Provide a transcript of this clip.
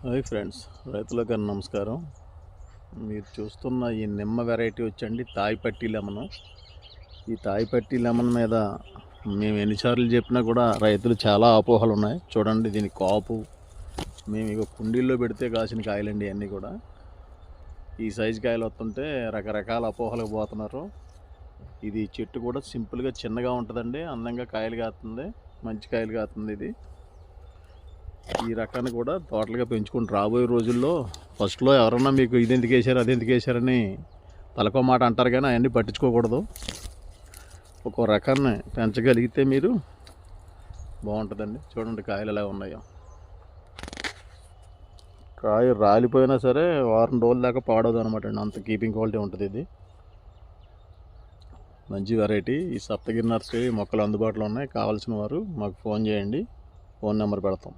Hi friends, రైతులకు నమస్కారం. మీరు చూస్తున్న ఈ నిమ్మ వెరైటీ వచ్చండి తాయిపట్టి లెమను. ఈ తాయిపట్టి లెమన్ మీద మేము ఎన్నిసార్లు చెప్పినా కూడా రైతులు చాలా అపోహలు ఉన్నాయి. చూడండి దీని కాపు, మేము ఇక కుండీల్లో పెడితే కాసిన కాయలండి అన్నీ కూడా. ఈ సైజు కాయలు వస్తుంటే రకరకాల అపోహలకు పోతున్నారు. ఇది చెట్టు కూడా సింపుల్గా చిన్నగా ఉంటుందండి, అందంగా కాయలు కాస్తుంది, మంచి కాయలు కాస్తుంది. ఇది ఈ రకాన్ని కూడా తోటలుగా పెంచుకుంటూ రాబోయే రోజుల్లో ఫస్ట్లో ఎవరన్నా మీకు ఇది ఎందుకు వేసారు అది ఎందుకు వేసారని తలకో మాట అంటారు, కానీ అవన్నీ పట్టించుకోకూడదు. ఒక్కో రకాన్ని పెంచగలిగితే మీరు బాగుంటుందండి. చూడండి కాయలు ఎలా ఉన్నాయో. కాయ రాలిపోయినా సరే వారం రోజుల దాకా పాడవదు అనమాట అండి, అంత కీపింగ్ క్వాలిటీ ఉంటుంది. ఇది మంచి వెరైటీ. ఈ సప్తగిరి నర్సరీ మొక్కలు అందుబాటులో ఉన్నాయి. కావాల్సిన వారు మాకు ఫోన్ చేయండి, ఫోన్ నెంబర్ పెడతాం.